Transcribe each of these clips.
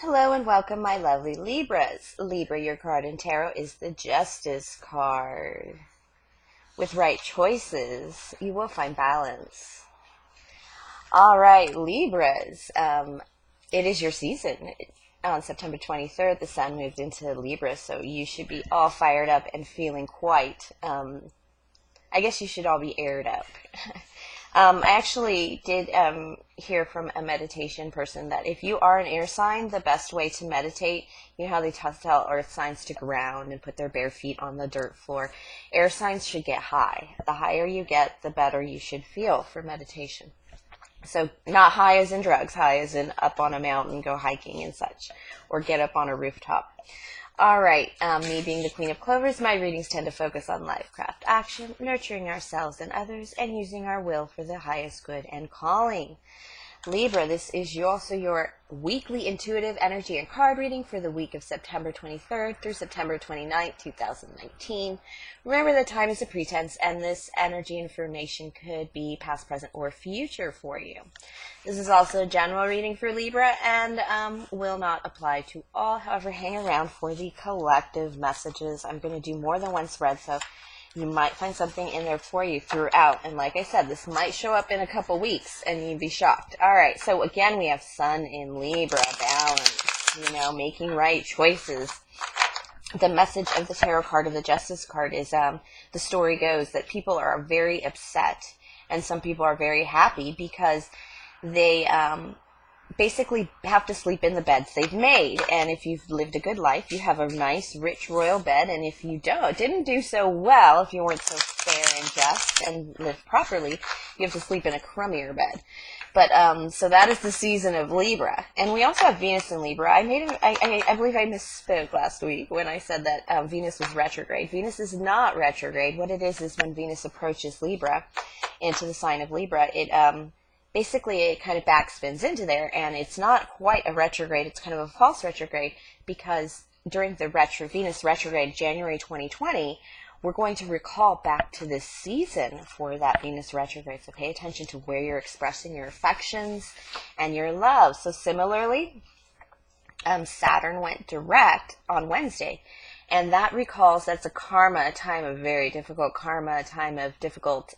Hello and welcome, my lovely Libras. Libra, your card in tarot is the Justice card. With right choices, you will find balance. All right, Libras, it is your season. On September 23rd, the sun moved into Libra, so you should be all fired up and feeling quite, I guess you should all be aired up. I actually did hear from a meditation person that if you are an air sign, the best way to meditate, you know how they tell earth signs to ground and put their bare feet on the dirt floor. Air signs should get high. The higher you get, the better you should feel for meditation. So not high as in drugs, high as in up on a mountain, go hiking and such, or get up on a rooftop. All right, me being the Queen of Clovers, my readings tend to focus on life, craft, action, nurturing ourselves and others, and using our will for the highest good and calling. Libra, this is also your weekly intuitive energy and card reading for the week of September 23rd through September 29th, 2019. Remember that time is a pretense, and this energy information could be past, present, or future for you. This is also a general reading for Libra and will not apply to all. However, hang around for the collective messages. I'm going to do more than one spread, so you might find something in there for you throughout. And like I said, this might show up in a couple weeks and you'd be shocked. All right, so again, we have Sun in Libra, balance, making right choices. The message of the tarot card, of the Justice card, is the story goes that people are very upset and some people are very happy because they basically have to sleep in the beds they've made. And if you've lived a good life, you have a nice, rich, royal bed. And if you didn't do so well, if you weren't so fair and just and lived properly, you have to sleep in a crummier bed. But so that is the season of Libra. And we also have Venus in Libra. I believe I misspoke last week when I said that Venus was retrograde. Venus is not retrograde. What it is when Venus approaches Libra into the sign of Libra, basically it kind of backspins into there, and it's not quite a retrograde. It's kind of a false retrograde, because during the Venus retrograde, January 2020, we're going to recall back to this season for that Venus retrograde. So pay attention to where you're expressing your affections and your love. So similarly, Saturn went direct on Wednesday, and that recalls that's a karma, a time of very difficult karma, a time of difficult,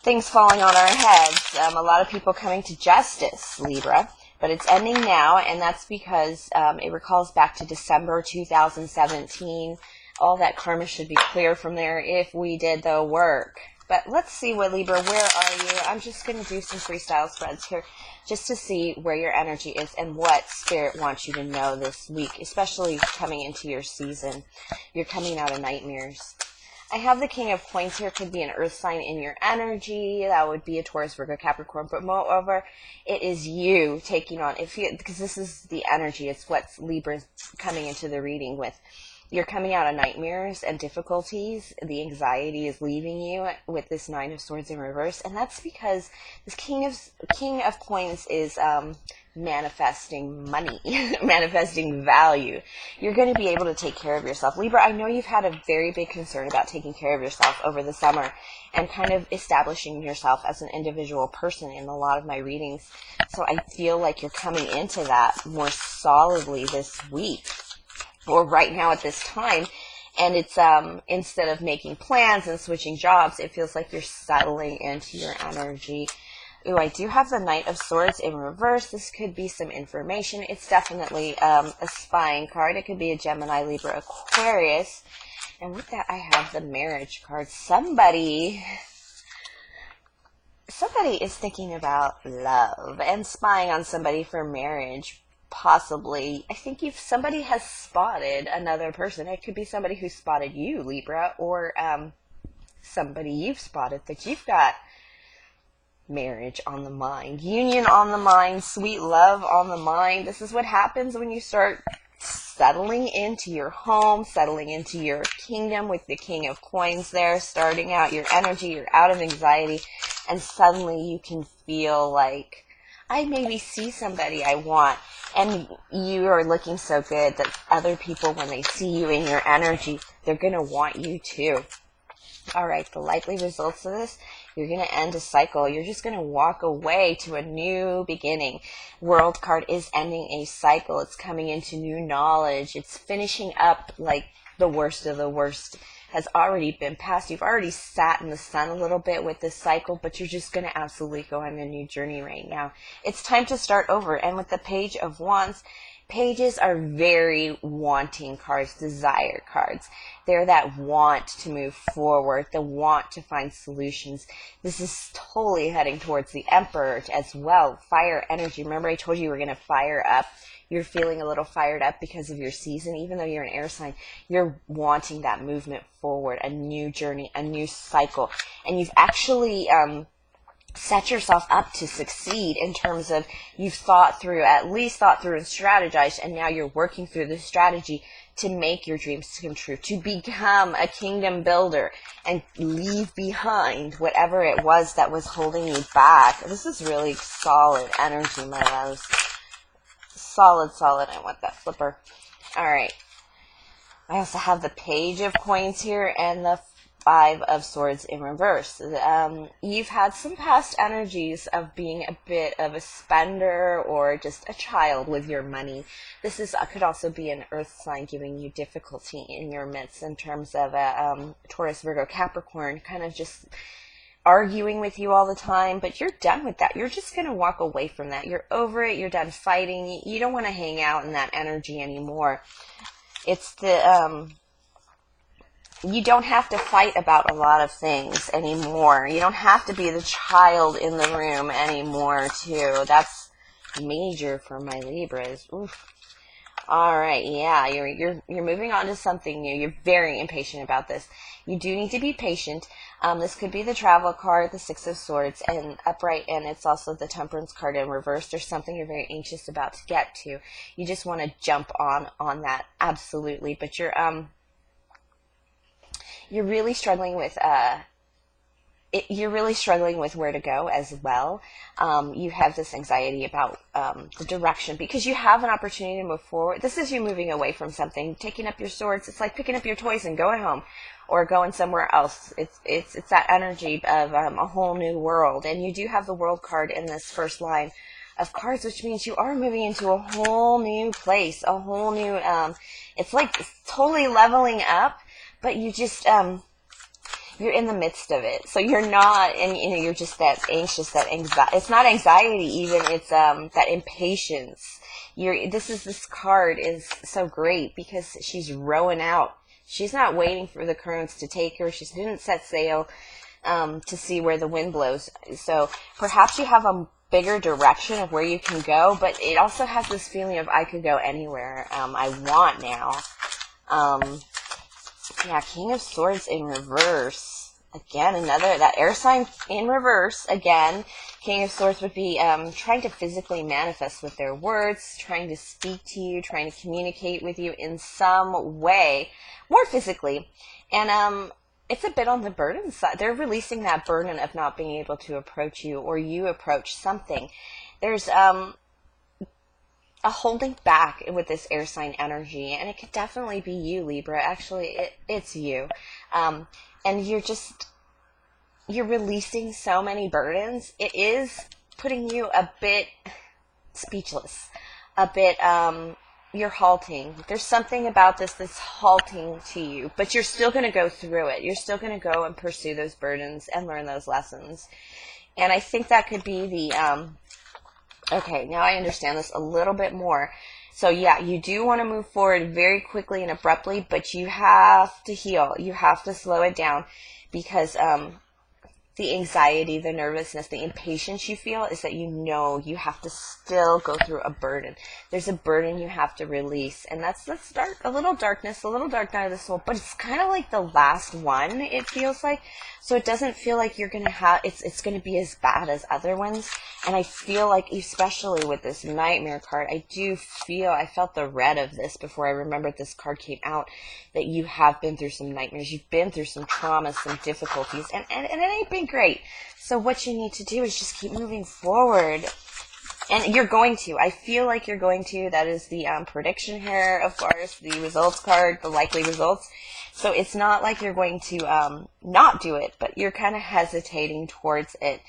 things falling on our heads. A lot of people coming to justice, Libra, but it's ending now, and that's because it recalls back to December 2017. All that karma should be clear from there if we did the work. But let's see what, Libra, where are you? I'm just going to do some freestyle spreads here just to see where your energy is and what Spirit wants you to know this week, especially coming into your season. You're coming out of nightmares. I have the King of Coins here. Could be an earth sign in your energy. That would be a Taurus, Virgo, Capricorn. But moreover, it is you taking on, because this is the energy. It's what Libra's coming into the reading with. You're coming out of nightmares and difficulties. The anxiety is leaving you with this Nine of Swords in reverse. And that's because this King of Coins is manifesting money, manifesting value. You're going to be able to take care of yourself. Libra, I know you've had a very big concern about taking care of yourself over the summer and kind of establishing yourself as an individual person in a lot of my readings. So I feel like you're coming into that more solidly this week, or right now at this time. And it's instead of making plans and switching jobs, it feels like you're settling into your energy. Ooh, I do have the Knight of Swords in reverse. This could be some information. It's definitely a spying card. It could be a Gemini, Libra, Aquarius. And with that, I have the Marriage card. Somebody is thinking about love and spying on somebody for marriage. Possibly. I think somebody has spotted another person. It could be somebody who spotted you, Libra, or somebody you've spotted that you've got marriage on the mind, union on the mind, sweet love on the mind. This is what happens when you start settling into your home, settling into your kingdom with the King of Coins there, starting out your energy. You're out of anxiety, and suddenly you can feel like, I maybe see somebody I want. And you are looking so good that other people, when they see you in your energy, they're going to want you too. All right, the likely results of this, you're going to end a cycle. You're just going to walk away to a new beginning. World card is ending a cycle. It's coming into new knowledge. It's finishing up like the worst of the worst has already been passed. You've already sat in the sun a little bit with this cycle, but you're just going to absolutely go on a new journey right now. It's time to start over. And with the Page of Wands, pages are very wanting cards, desire cards. They're that want to move forward, the want to find solutions. This is totally heading towards the Emperor as well. Fire energy. Remember I told you you were going to fire up. You're feeling a little fired up because of your season. Even though you're an air sign, you're wanting that movement forward, a new journey, a new cycle. And you've actually set yourself up to succeed in terms of you've at least thought through and strategized, and now you're working through the strategy to make your dreams come true, to become a kingdom builder and leave behind whatever it was that was holding you back. This is really solid energy, my loves. Solid, solid. I want that flipper. All right. I also have the Page of Coins here and the Five of Swords in reverse. You've had some past energies of being a bit of a spender or just a child with your money. This could also be an earth sign giving you difficulty in your midst in terms of a Taurus, Virgo, Capricorn, kind of just arguing with you all the time, but you're done with that. You're just going to walk away from that. You're over it. You're done fighting. You don't want to hang out in that energy anymore. It's you don't have to fight about a lot of things anymore. You don't have to be the child in the room anymore, too. That's major for my Libras. Oof. All right, yeah, you're moving on to something new. You're very impatient about this. You do need to be patient. This could be the Travel card, the Six of Swords, and upright, and it's also the Temperance card in reverse. There's something you're very anxious about to get to. You just want to jump on that, absolutely. But you're really struggling with where to go as well. You have this anxiety about the direction because you have an opportunity to move forward. This is you moving away from something, taking up your swords. It's like picking up your toys and going home or going somewhere else. It's that energy of a whole new world. And you do have the World card in this first line of cards, which means you are moving into a whole new place, a whole new, it's like totally leveling up, but you just, you're in the midst of it. So you're not, and you're just that anxious, that anxiety. It's not anxiety even, it's that impatience. This card is so great because she's rowing out. She's not waiting for the currents to take her. She didn't set sail to see where the wind blows. So perhaps you have a bigger direction of where you can go, but it also has this feeling of I could go anywhere I want now. Yeah, King of Swords in reverse. Again, that air sign in reverse. Again, King of Swords would be trying to physically manifest with their words, trying to speak to you, trying to communicate with you in some way, more physically. And it's a bit on the burden side. They're releasing that burden of not being able to approach you or you approach something. There's a holding back with this air sign energy, and it could definitely be you, Libra. Actually, it's you. And you're releasing so many burdens. It is putting you a bit speechless, a bit, you're halting. There's something about this that's halting to you, but you're still going to go through it. You're still going to go and pursue those burdens and learn those lessons. And I think that could be the, okay, now I understand this a little bit more. So yeah, you do want to move forward very quickly and abruptly, but you have to heal. You have to slow it down because the anxiety, the nervousness, the impatience you feel is that you have to still go through a burden. There's a burden you have to release, and that's dark, a little darkness, a little dark night of the soul, but it's kind of like the last one, it feels like. So it doesn't feel like you're going to have, it's going to be as bad as other ones. And I feel like, especially with this Nightmare card, I felt the red of this before I remembered this card came out, that you have been through some nightmares. You've been through some traumas, some difficulties, and it ain't been great. So what you need to do is just keep moving forward. And you're going to. I feel like you're going to. That is the prediction here, of course, the results card, the likely results. So it's not like you're going to not do it, but you're kind of hesitating towards it.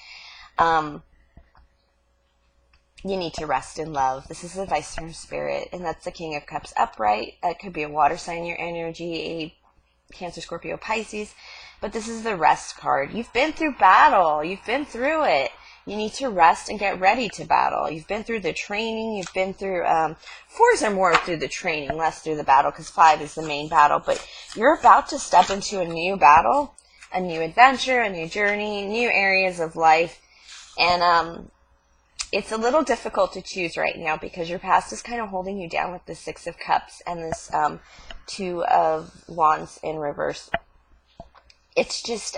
You need to rest in love. This is advice from Spirit, and that's the King of Cups upright. It could be a water sign, your energy, a Cancer, Scorpio, Pisces, but this is the rest card. You've been through battle. You've been through it. You need to rest and get ready to battle. You've been through the training. You've been through, 4s are more through the training, less through the battle, because 5 is the main battle. But you're about to step into a new battle, a new adventure, a new journey, new areas of life. And it's a little difficult to choose right now because your past is kind of holding you down with the 6 of Cups and this 2 of Wands in reverse. It's just,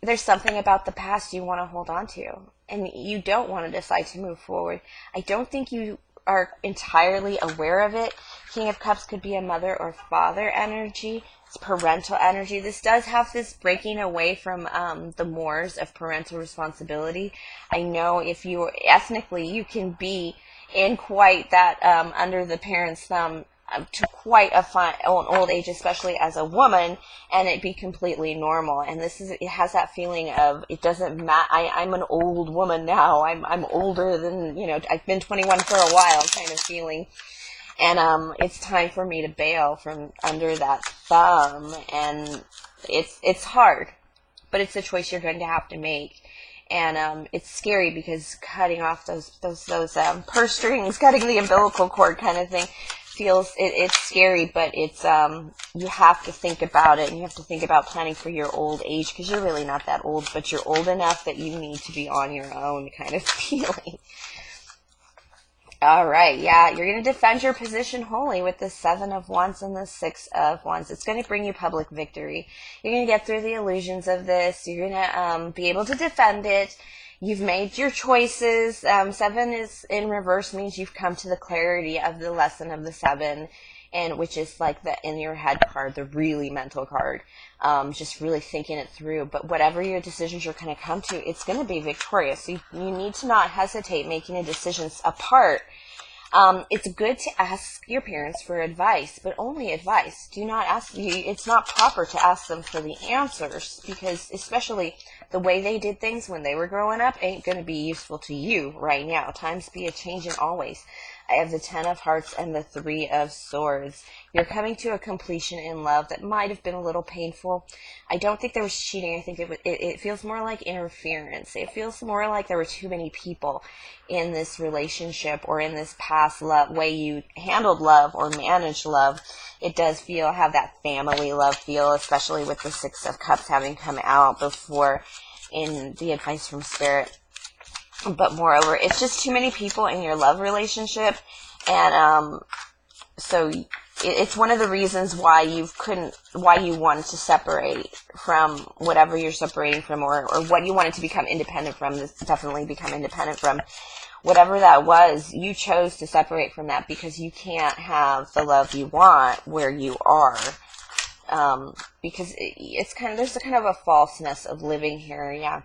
there's something about the past you want to hold on to, and you don't want to decide to move forward. I don't think you are entirely aware of it. King of Cups could be a mother or father energy. It's parental energy. This does have this breaking away from the mores of parental responsibility. I know if you ethnically, you can be in quite that under the parents' thumb to quite an old age, especially as a woman, and it be completely normal. And it has that feeling of, it doesn't matter. I'm an old woman now. I'm older than, I've been 21 for a while kind of feeling. And it's time for me to bail from under that thumb. And it's hard, but it's a choice you're going to have to make. And it's scary because cutting off those purse strings, cutting the umbilical cord kind of thing, it's scary, but it's you have to think about it, and you have to think about planning for your old age, because you're really not that old, but you're old enough that you need to be on your own kind of feeling. All right, yeah, you're going to defend your position wholly with the 7 of Wands and the 6 of Wands. It's going to bring you public victory. You're going to get through the illusions of this. You're going to be able to defend it. You've made your choices. 7 is in reverse, means you've come to the clarity of the lesson of the 7, and which is like the in your head card, the really mental card, just really thinking it through. But whatever your decisions you're going to come to, it's going to be victorious. So you need to not hesitate making a decisions apart. It's good to ask your parents for advice, but only advice. Do not ask you. It's not proper to ask them for the answers, because especially the way they did things when they were growing up ain't going to be useful to you right now. Times be a-changing always. I have the 10 of Hearts and the 3 of Swords. You're coming to a completion in love that might have been a little painful. I don't think there was cheating. I think it feels more like interference. It feels more like there were too many people in this relationship or in this past way you handled love or managed love. It does have that family love feel, especially with the 6 of Cups having come out before in the advice from Spirit. But moreover, it's just too many people in your love relationship, and so it's one of the reasons why you wanted to separate from whatever you're separating from, or what you wanted to become independent from. This definitely become independent from. Whatever that was, you chose to separate from that because you can't have the love you want where you are. Because there's a kind of a falseness of living here, yeah.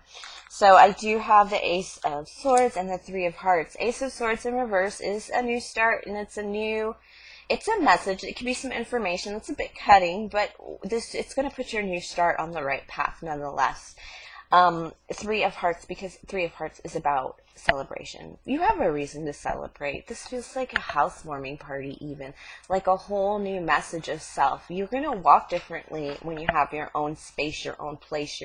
So I do have the Ace of Swords and the 3 of Hearts. Ace of Swords in reverse is a new start, and it's a message. It could be some information. It's a bit cutting, but it's going to put your new start on the right path nonetheless. 3 of Hearts, because 3 of Hearts is about celebration. You have a reason to celebrate. This feels like a housewarming party, even like a whole new message of self. You're going to walk differently when you have your own space, your own place.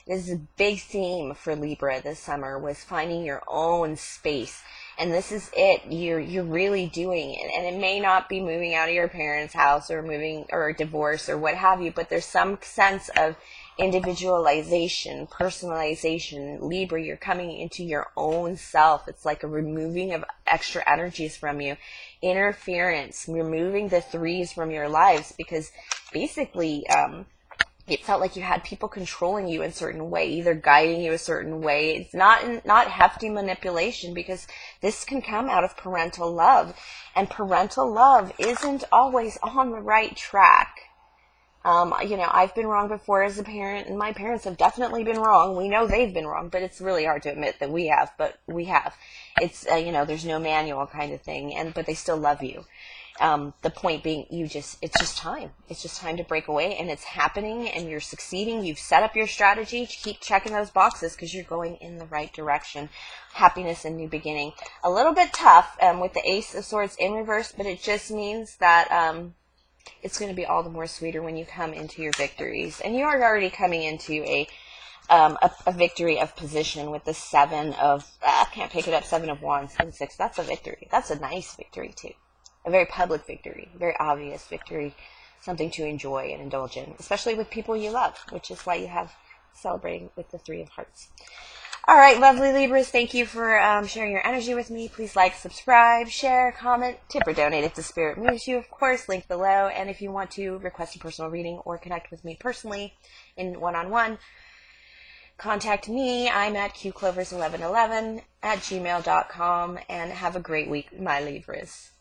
This is a big theme for Libra this summer, was finding your own space. And this is it. You're really doing it. And it may not be moving out of your parents' house or moving or divorce or what have you, but there's some sense of individualization, personalization. Libra, you're coming into your own self. It's like a removing of extra energies from you. Interference, removing the 3s from your lives, because basically it felt like you had people controlling you in a certain way, either guiding you a certain way. It's not hefty manipulation, because this can come out of parental love, and parental love isn't always on the right track. You know, I've been wrong before as a parent, and my parents have definitely been wrong. We know they've been wrong, but it's really hard to admit that we have, but we have. It's, you know, there's no manual kind of thing, but they still love you. The point being, it's just time. It's just time to break away, and it's happening, and you're succeeding. You've set up your strategy. Keep checking those boxes because you're going in the right direction. Happiness and new beginning. A little bit tough with the Ace of Swords in reverse, but it just means that it's going to be all the more sweeter when you come into your victories. And you are already coming into a victory of position with the Seven of, can't pick it up, Seven of Wands and Six. That's a victory. That's a nice victory too. A very public victory, very obvious victory, something to enjoy and indulge in, especially with people you love, which is why you have celebrating with the Three of Hearts. All right, lovely Libras, thank you for sharing your energy with me. Please like, subscribe, share, comment, tip or donate if the spirit moves you, of course, link below. And if you want to request a personal reading or connect with me personally in one-on-one, contact me. I'm at qclovers1111 at gmail.com, and have a great week, my Libras.